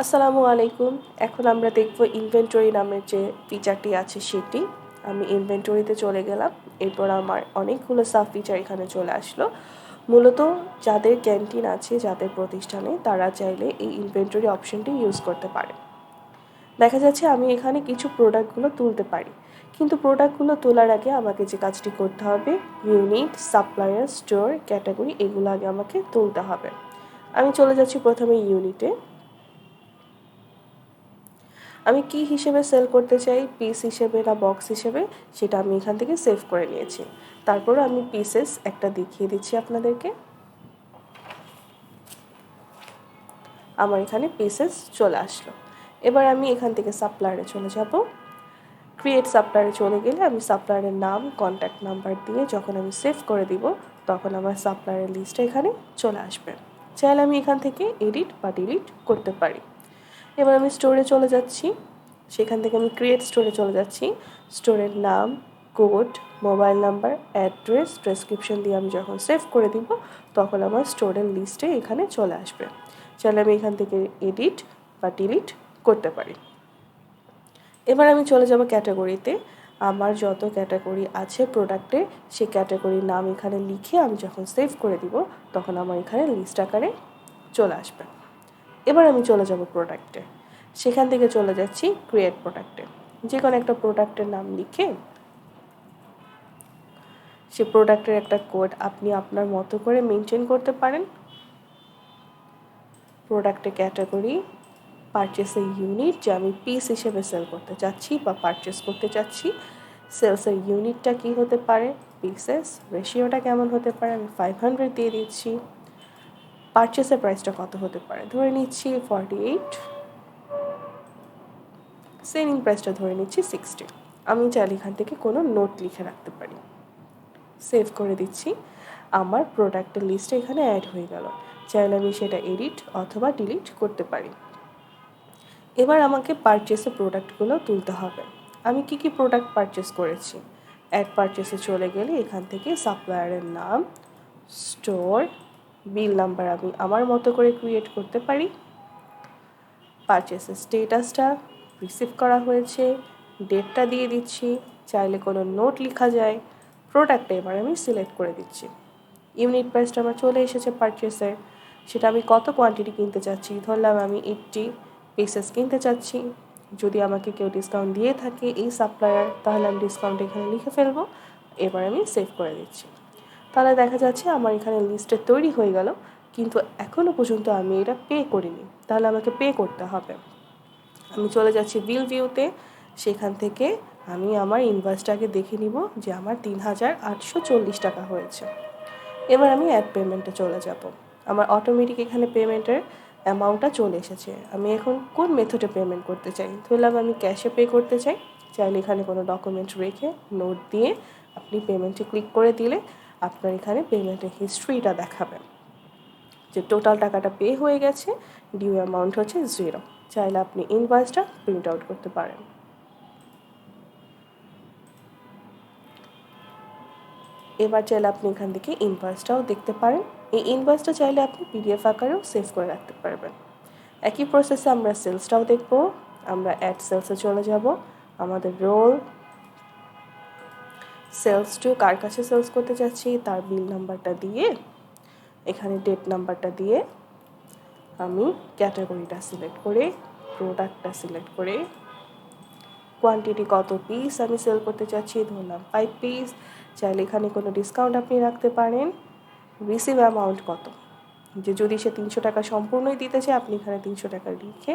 আসসালামু আলাইকুম। এখন আমরা দেখব ইনভেন্টরি নামের যে ফিচারটি আছে সেটি। আমি ইনভেন্টরিতে চলে গেলাম। এরপর আমার অনেকগুলো সাব ফিচার এখানে চলে আসলো। মূলত যাদের ক্যান্টিন আছে, যাদের প্রতিষ্ঠানে, তারা চাইলে এই ইনভেন্টরি অপশনটি ইউজ করতে পারে। দেখা যাচ্ছে আমি এখানে কিছু প্রোডাক্টগুলো তুলতে পারি, কিন্তু প্রোডাক্টগুলো তোলার আগে আমাকে যে কাজটি করতে হবে, ইউনিট, সাপ্লায়ার, স্টোর, ক্যাটাগরি, এগুলো আগে আমাকে তুলতে হবে। আমি চলে যাচ্ছি প্রথমে ইউনিটে। আমি কি হিসেবে সেল করতে চাই, পিস হিসেবে না বক্স হিসেবে, সেটা আমি এখান থেকে সেভ করে নিয়েছি। তারপর আমি পিসেস একটা দেখিয়ে দিচ্ছি আপনাদেরকে। আমার এখানে পিসেস চলে আসলো। এবার আমি এখান থেকে সাপ্লায়ারে চলে যাব। ক্রিয়েট সাপ্লায়ারে চলে গেলে আমি সাপ্লায়ারের নাম, কন্ট্যাক্ট নাম্বার দিয়ে যখন আমি সেভ করে দিব, তখন আমার সাপ্লায়ারের লিস্টটা এখানে চলে আসবে। চাইলে আমি এখান থেকে এডিট বা ডিলিট করতে পারি। এবার আমি স্টোরে চলে যাচ্ছি। সেখান থেকে আমি ক্রিয়েট স্টোরে চলে যাচ্ছি। স্টোরের নাম, code, mobile number, address, description দিয়ে আমি যখন সেভ করে দিব, তখন আমার স্টোরের লিস্টে এখানে চলে আসবে। চাইলে আমি এখান থেকে এডিট বা ডিলিট করতে পারি। এবার আমি চলে যাব ক্যাটাগরিতে। আমার যত ক্যাটাগরি আছে প্রোডাক্টে, সেই ক্যাটাগরির নাম এখানে লিখে আমি যখন সেভ করে দিব, তখন আমার এখানে লিস্ট আকারে চলে আসবে। এবার আমি চলে যাব প্রোডাক্টে। সেখান থেকে চলে যাচ্ছি ক্রিয়েট প্রোডাক্টে। যে কোনো একটা প্রোডাক্টের নাম লিখে সে প্রোডাক্টের একটা কোড আপনি আপনার মতো করে মেনটেন করতে পারেন। প্রোডাক্টের ক্যাটাগরি, পারচেসের ইউনিট, যে আমি পিস হিসেবে সেল করতে চাচ্ছি বা পারচেস করতে চাচ্ছি, সেলসের ইউনিটটা কী হতে পারে, পিসেস রেশিওটা কেমন হতে পারে, আমি 500 দিয়ে দিচ্ছি। পারচেসের প্রাইসটা কত হতে পারে, ধরে নিচ্ছি 48। সেলিং প্রাইসটা ধরে নিচ্ছি 60। আমি চাইলে এখান থেকে কোনো নোট লিখে রাখতে পারি। সেভ করে দিচ্ছি। আমার প্রোডাক্টের লিস্টে এখানে অ্যাড হয়ে গেল। চাইলে আমি সেটা এডিট অথবা ডিলিট করতে পারি। এবার আমাকে পারচেসের প্রোডাক্টগুলো তুলতে হবে। আমি কি কি প্রোডাক্ট পারচেস করেছি, অ্যাড পারচেসে চলে গেলে এখান থেকে সাপ্লায়ারের নাম, স্টোর, বিল নাম্বার আমি আমার মতো করে ক্রিয়েট করতে পারি। পারচেসের স্টেটাসটা, রিসিভ করা হয়েছে, ডেটটা দিয়ে দিচ্ছি। চাইলে কোনো নোট লেখা যায়। প্রোডাক্টটা এবার আমি সিলেক্ট করে দিচ্ছি। ইউনিট প্রাইসটা আমার চলে এসেছে পারচেসের। সেটা আমি কত কোয়ান্টিটি কিনতে চাচ্ছি, ধরলাম আমি 80 পিসেস কিনতে চাচ্ছি। যদি আমাকে কেউ ডিসকাউন্ট দিয়ে থাকে এই সাপ্লায়ার, তাহলে আমি ডিসকাউন্ট এখানে লিখে ফেলবো। এবার আমি সেভ করে দিচ্ছি। তাহলে দেখা যাচ্ছে আমার এখানে লিস্টে তৈরি হয়ে গেল, কিন্তু এখনও পর্যন্ত আমি এটা পে করিনি। তাহলে আমাকে পে করতে হবে। আমি চলে যাচ্ছি বিল ভিউতে। সেখান থেকে আমি আমার ইনভয়েসটাকে দেখে নিব যে আমার 3840 টাকা হয়েছে। এবার আমি অ্যাড পেমেন্টে চলে যাব। আমার অটোমেটিক এখানে পেমেন্টের অ্যামাউন্টটা চলে এসেছে। আমি এখন কোন মেথডে পেমেন্ট করতে চাই, ধরলাম আমি ক্যাশে পে করতে চাই। চাইলে এখানে কোনো ডকুমেন্ট রেখে নোট দিয়ে আপনি পেমেন্টে ক্লিক করে দিলে আপনার এখানে পেমেন্টের হিস্ট্রিটা দেখাবে যে টোটাল টাকাটা পে হয়ে গেছে, ডিউ অ্যামাউন্ট হচ্ছে 0। চাইলে আপনি ইনভয়েসটা প্রিন্ট আউট করতে পারেন। এবার চাইলে আপনি এখান থেকে ইনভয়েসটাও দেখতে পারেন। এই ইনভয়েসটা চাইলে আপনি পিডিএফ আকারেও সেভ করে রাখতে পারবেন। একই প্রসেসে আমরা সেলসটাও দেখব। আমরা অ্যাড সেলসে চলে যাব। আমাদের রোল, সেলস টু, কার কাছে সেলস করতে চাচ্ছি তার বিল নাম্বারটা দিয়ে, এখানে ডেট নাম্বারটা দিয়ে আমি ক্যাটাগরিটা সিলেক্ট করে, প্রোডাক্টটা সিলেক্ট করে, কোয়ান্টিটি কত পিস আমি সেল করতে চাচ্ছি, ধরলাম 5 পিস। চাইলে এখানে কোনো ডিসকাউন্ট আপনি রাখতে পারেন। রিসিভ অ্যামাউন্ট কত, যে যদি সে 300 টাকা সম্পূর্ণই দিতে চায়, আপনি এখানে 300 টাকা লিখে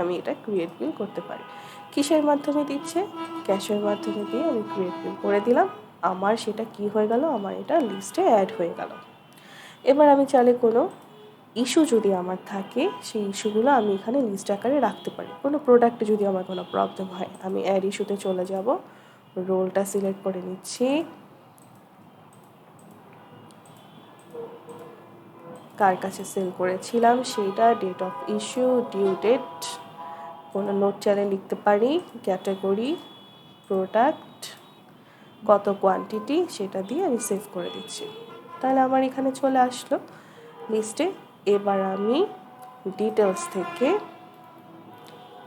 আমি এটা ক্রিয়েট বিল করতে পারি। কিসের মাধ্যমে দিচ্ছে, ক্যাশের মাধ্যমে দিয়ে আমি ক্রিয়েট বিল করে দিলাম। আমার সেটা কি হয়ে গেল, আমার এটা লিস্টে অ্যাড হয়ে গেল। এবার আমি চাইলে কোনো ইস্যু যদি আমার থাকে, সেই ইস্যুগুলো আমি এখানে লিস্ট আকারে রাখতে পারি। কোনো প্রোডাক্টে যদি আমার কোনো প্রবলেম হয়, আমি অ্যাড ইস্যুতে চলে যাব। রোলটা সিলেক্ট করে নিচ্ছি, কার কাছে সেল করেছিলাম সেইটা, date of issue, due date, কোনো নোট চাইলে লিখতে পারি, ক্যাটাগরি, প্রোডাক্ট, কত কোয়ান্টিটি, সেটা দিয়ে আমি সেভ করে দিচ্ছি। তাহলে আমার এখানে চলে আসলো লিস্টে। এবার আমি ডিটেলস থেকে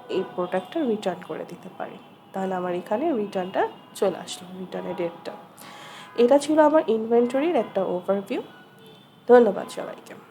এই প্রোডাক্টটা রিটার্ন করে দিতে পারি। তাহলে আমার এখানে রিটার্নটা চলে আসলো, রিটার্নের ডেটটা। এটা ছিল আমার ইনভেন্টরির একটা ওভারভিউ। ধন্যবাদ সবাইকে।